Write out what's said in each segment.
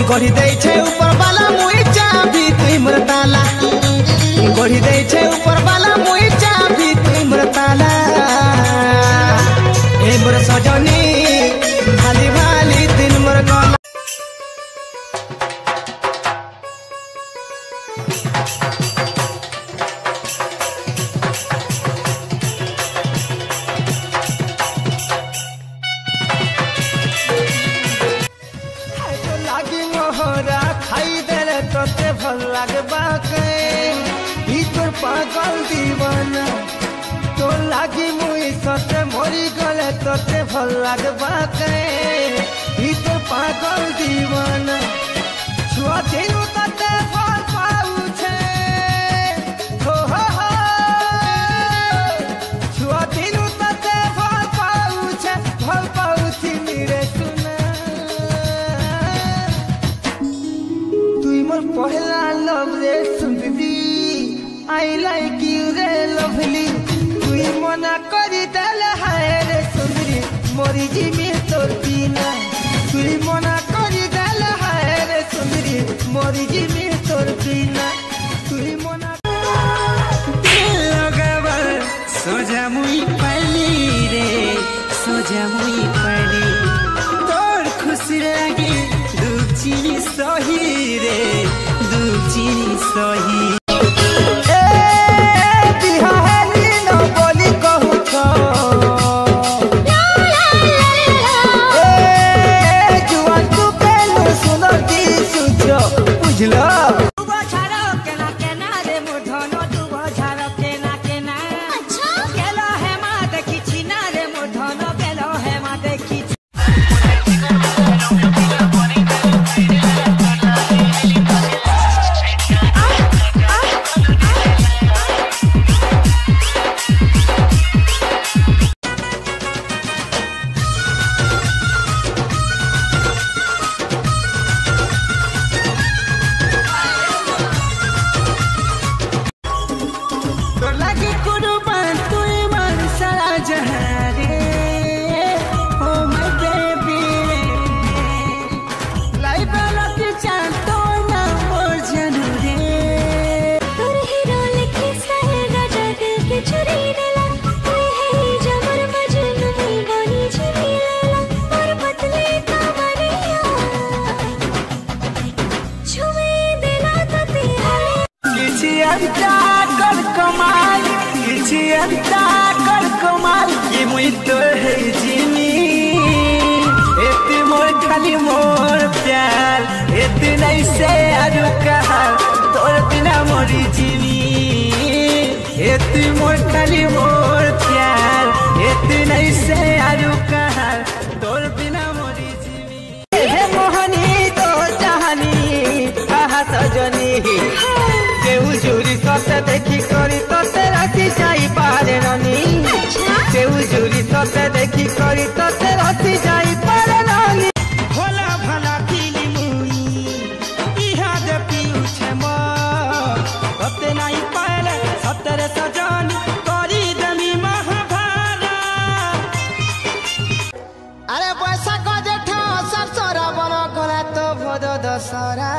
गढ़ी दे छे ऊपर वाला मुई चाबी तुई मोर ताला गढ़ी दे छे ऊपर वाला मुई चाबी तुई मोर ताला ए मोर सजनी भाली भाली दिन मोर गला खाई देले तोते भल लागबा के भीतर पागल दीवाना तो लागी मुई सते मरी गले तोते भल लागबा के भीतर पागल दीवाना छुआ दिनु तते भल पाउछे हो छुआ दिनु तते भल पाउछी मेरे सुना पहला लव रे सुंदरी आई लाइक यू रे लवली तुई मना करी देले हाय रे सुंदरी मोरी जिमी तोर बिना तुई मना करी देले हाय रे सुंदरी मोरी जिमी तोर बिना तुई मना लगावर सोजा मुई पली रे सोजा मुई पली तोर खुशी लागे दुख चिनी सही रे चीनी सही कर कमाल ये मुई तो है जिनी एते मोर खाली मोर प्यार एते नहीं से आरु कहा तोर बिना मोरी जिनी एते मोर खाली मोर प्यार एते नहीं से आरु कहा तोर बिना मोरी जिनी हे मोहनी तो चाहनी आहा सजनी केहू जुरी सते देखी करी तोते राखी जाई पारे ननी केहू जुरी सते देखी करी तोते राखी जाई पारे ननी भोला भला पीली मुई इहा दे पीछे मो तोते नहीं पाले सतरे सजन करी दमी महाभारत अरे पैसा को जेठा सरसरा बन कला तो भद दसरा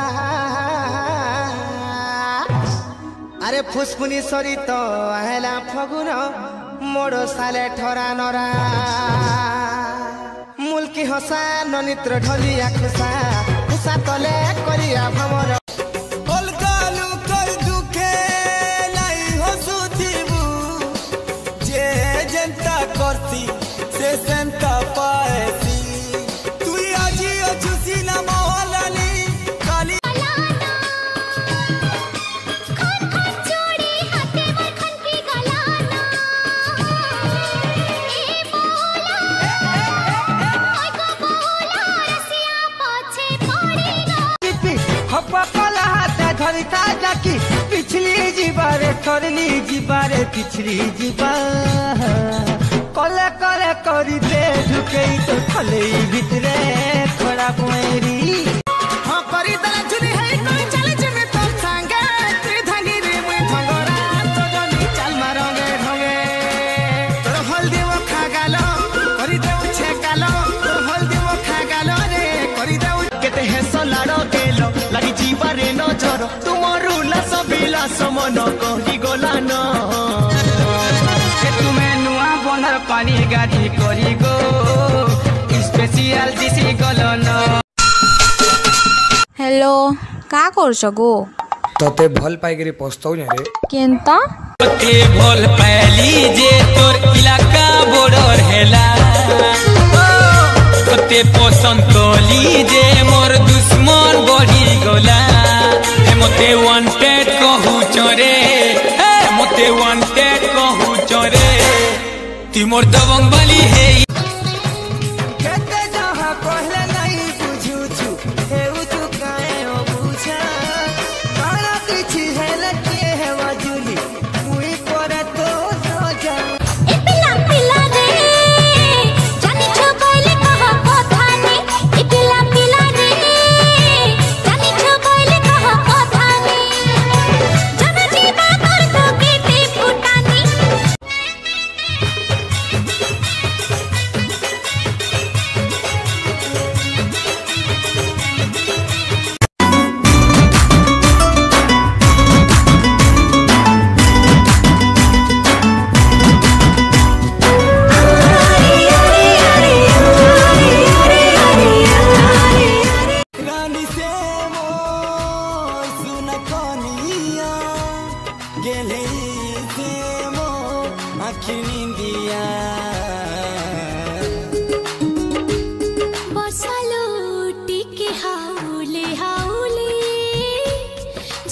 अरे फुसफुनी सरी तो हेला फगुन मोड़ो साले ठरा नरा मुल्की हसा ननित्र ढलिया खुसा खुसा तले करिया भमर अलगालु कर दुखे लाई हसुथिबु जे जनता करती से सेंता पाएसी तुई आजी अछुसी ना मोहलानी काली पिछली जीवारे करली जीवारे पिछली जीवा कले कले करी दे ढुके तो खले भितरे थोड़ा बोरी हां करी दला चुनी है कोई चले चले तो संगे त्रिधानी रे मैं भंगरा तो जनी चल मारोगे ढोगे तोर हल्दी वो खा गालो करी दे छे गालो तोर हल्दी वो खा गालो रे करी दे केते हेस लाड़ गेल लगी जीवारे नजर तुमर उल्लास बिलास मन कही गला न तुम्हें नुआ बनर पानी गाड़ी करी गो स्पेशल दिसी गल न। हेलो का करछ गो तते भल पाइकरी पछताउ रे केनता तते भल पाइली जे तोर इलाका बॉर्डर हेला तते पसंद कली जे मोर दुश्मन बढ़ी गला मते वांटेड कहू चरे मते वांटेड कहू चरे ती मोर दबंग बली हे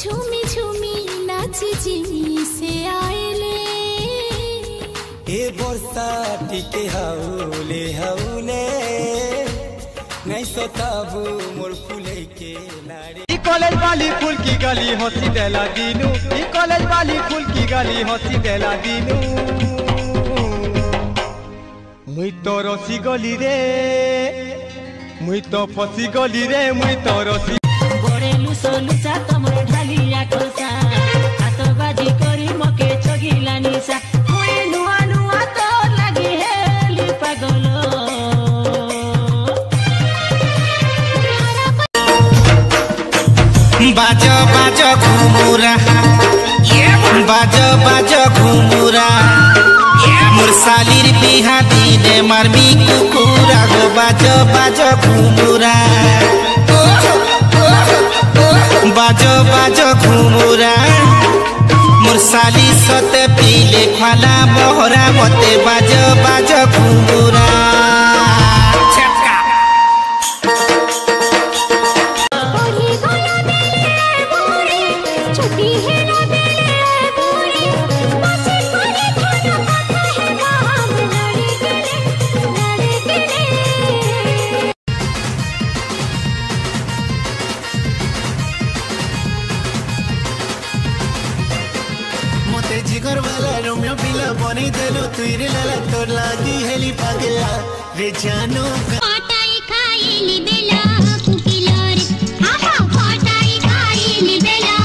झूमी झूमी नाची जिमी से आएले ए बरसा टिके हाउले हाउले नहीं सताबू मोर फूले के लाड़ी ई कॉलेज वाली फूल की गली हंसी देला दीनू ई कॉलेज वाली फूल की गली हंसी देला दीनू मुई तो रसी गली रे मुई तो फसी गली रे मुई तो रसी बड़े लुसो लुसा तमर ढालिया खोसा हातबाजी करी मके चगिला निसा मुई नुआ नुआ तो लागी हेली पागल बाजो बाजो घुमुरा बाजो बाजो घुमुरा मुरसालीर बिहा दिने मारबी कुकुरा गो बाजो बाजो घुमुरा बाजो बाजो घुमुरा मुरसाली सते पीले खाला मोहरा मते बाजो बाजो घुमुरा जिगर वाला रोमियो पिला बनी देलु तुइरे लाला तोर लागी हेली पागला रे जानो फटाई खाइली बेला कुकिलर आहा फटाई खाइली बेला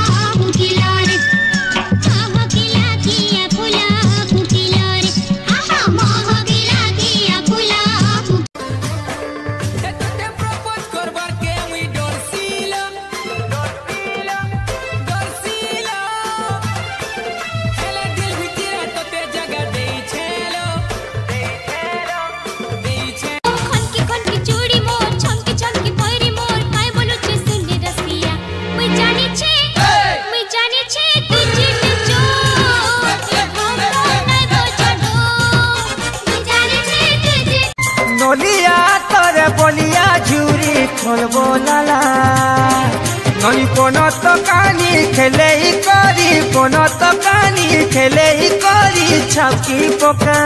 कुकिलर आहा किला किया फुला कुकिलर आहा मोह किला किया फुला तते प्रपोज करबार के मुई डरसिला बलिया झूरी खोलबो लाला नई कोनो तो कानी खेले ही करी कोनो तो कानी खेले ही करी छापकी पका